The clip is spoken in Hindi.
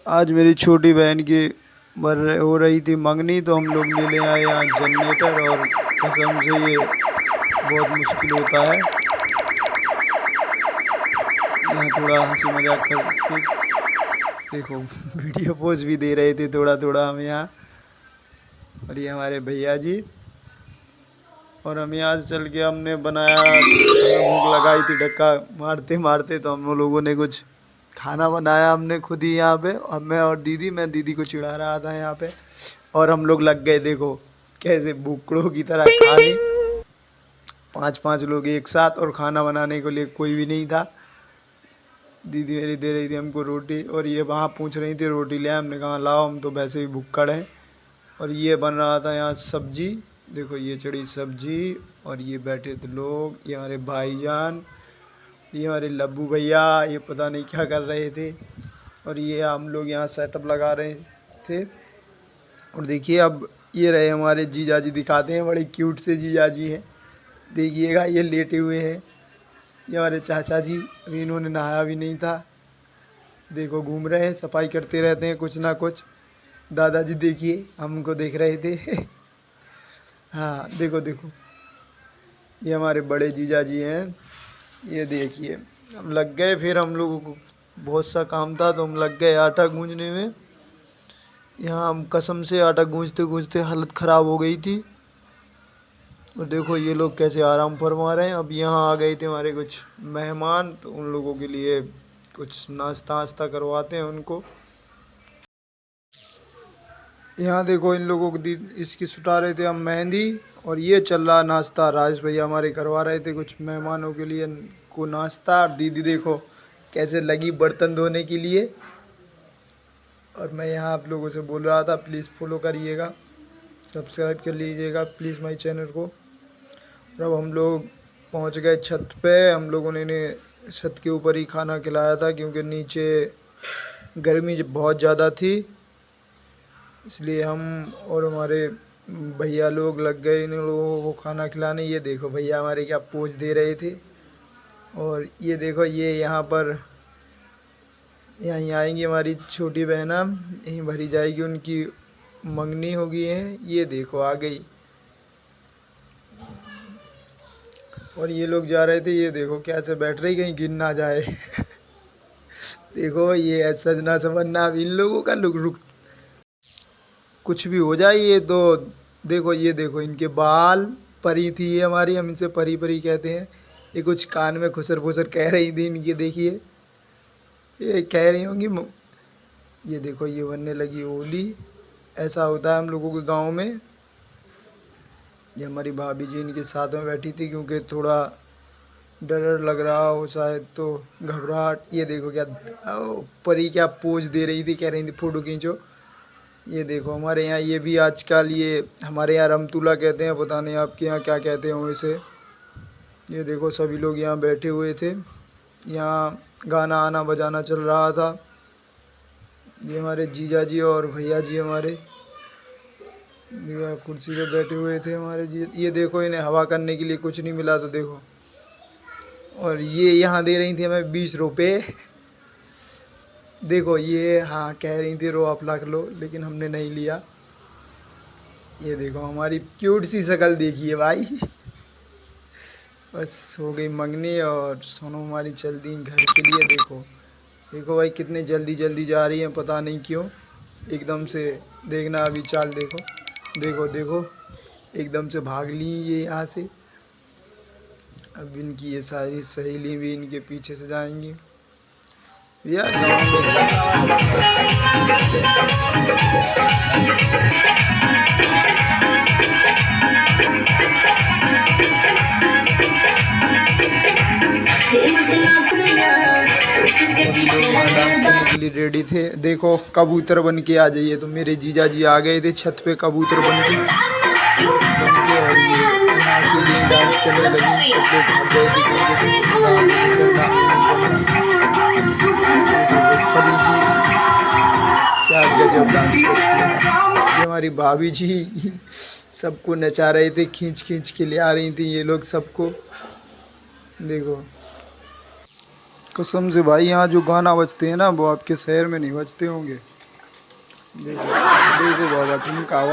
आज मेरी छोटी बहन की हो रही थी मंगनी, तो हम लोग ले आए यहाँ जनरेटर। और कसम से ये बहुत मुश्किल होता है। यहाँ थोड़ा हंसी मजाक करके देखो वीडियो पोज भी दे रहे थे थोड़ा थोड़ा हम यहाँ। और ये हमारे भैया जी। और हम यहाँ से चल के हमने बनाया, हमें भूख लगाई थी धक्का मारते मारते, तो हम लोगों ने कुछ खाना बनाया हमने खुद ही यहाँ पे। अब मैं दीदी को चिढ़ा रहा था यहाँ पे। और हम लोग लग गए देखो कैसे भूखड़ों की तरह खाने। 5-5 लोग एक साथ, और खाना बनाने के लिए कोई भी नहीं था। दीदी मेरी दे रही थी हमको रोटी, और ये वहाँ पूछ रही थी रोटी ले आए। हमने कहा लाओ, हम तो वैसे ही भुक्कड़ हैं। और ये बन रहा था यहाँ सब्जी। देखो ये चढ़ी सब्जी, और ये बैठे थे लोग, ये हमारे भाईजान, ये हमारे लब्बू भैया, ये पता नहीं क्या कर रहे थे। और ये हम लोग यहाँ सेटअप लगा रहे थे। और देखिए अब ये रहे हमारे जीजा जी, दिखाते हैं, बड़े क्यूट से जीजा जी हैं। देखिएगा ये लेटे हुए हैं। ये हमारे चाचा जी, अभी इन्होंने नहाया भी नहीं था। देखो घूम रहे हैं, सफाई करते रहते हैं कुछ ना कुछ। दादाजी देखिए हमको देख रहे थे हाँ देखो देखो, ये हमारे बड़े जीजा जी हैं। ये देखिए हम लग गए, फिर हम लोगों को बहुत सा काम था तो हम लग गए आटा गूंजने में। यहाँ हम कसम से आटा गूंजते गूंजते हालत ख़राब हो गई थी। और देखो ये लोग कैसे आराम फरमा रहे हैं। अब यहाँ आ गए थे हमारे कुछ मेहमान, तो उन लोगों के लिए कुछ नाश्ता वास्ता करवाते हैं उनको। यहाँ देखो इन लोगों को इसकी सुटा रहे थे हम मेहंदी। और ये चल रहा नाश्ता, राजेश भैया हमारे करवा रहे थे कुछ मेहमानों के लिए को नाश्ता। और दीदी देखो कैसे लगी बर्तन धोने के लिए। और मैं यहाँ आप लोगों से बोल रहा था प्लीज़ फॉलो करिएगा, सब्सक्राइब कर लीजिएगा प्लीज़ माई चैनल को। और अब हम लोग पहुँच गए छत पे। हम लोगों ने इन्हें छत के ऊपर ही खाना खिलाया था, क्योंकि नीचे गर्मी बहुत ज़्यादा थी, इसलिए हम और हमारे भैया लोग लग गए इन लोगों को खाना खिलाने। ये देखो भैया हमारे क्या पोज दे रहे थे। और ये देखो ये यहाँ पर यहीं आएंगी हमारी छोटी बहना, यहीं भरी जाएगी, उनकी मंगनी होगी है। ये देखो आ गई। और ये लोग जा रहे थे, ये देखो कैसे बैठ रही, कहीं गिर ना जाए देखो ये सजना सवरना इन लोगों का लुक रुक, कुछ भी हो जाए ये तो। देखो ये देखो इनके बाल, परी थी ये हमारी, हम इनसे परी परी कहते हैं। ये कुछ कान में खुसर फुसर कह रही थी इनकी, देखिए ये कह रही होंगी। ये देखो ये बनने लगी होली। ऐसा होता है हम लोगों के गांव में। ये हमारी भाभी जी इनके साथ में बैठी थी, क्योंकि थोड़ा डर लग रहा हो शायद, तो घबराहट। ये देखो क्या परी क्या पोज दे रही थी, कह रही थी फ़ोटो खींचो। ये देखो हमारे यहाँ ये भी आजकल, ये हमारे यहाँ रमतुला कहते हैं, पता नहीं आपके यहाँ क्या कहते हो इसे। ये देखो सभी लोग यहाँ बैठे हुए थे, यहाँ गाना आना बजाना चल रहा था। ये हमारे जीजा जी और भैया जी हमारे कुर्सी पे बैठे हुए थे हमारे जी। ये देखो इन्हें हवा करने के लिए कुछ नहीं मिला, तो देखो। और ये यहाँ दे रही थी हमें 20 रुपये। देखो ये हाँ कह रही थी रो आप रख लो, लेकिन हमने नहीं लिया। ये देखो हमारी क्यूट सी शक्ल देखिए भाई बस हो गई मंगनी, और सोनू हमारी चल दी घर के लिए। देखो देखो भाई कितने जल्दी जल्दी जा रही हैं, पता नहीं क्यों एकदम से। देखना अभी चाल देखो, देखो देखो एकदम से भाग ली ये यहाँ से। अब इनकी ये सारी सहेली भी इनके पीछे से जाएंगी। यार गाँव सभी लोग यहाँ डांस करने के लिए रेडी थे। देखो कबूतर बन के आ जाइए, तो मेरे जीजा जी आ गए थे छत पे कबूतर बन के। और ये यहाँ के लिए डांस करने लगी। सब लोग भाग गए थे, परी जी क्या गजब डांस करती है। ये हमारी भाभी जी सबको नचा रहे थे, खींच खींच के ले आ रही थी ये लोग सबको। देखो कसम से भाई यहाँ जो गाना बजते हैं ना, वो आपके शहर में नहीं बजते होंगे। देखो देखो बाबा ठुमका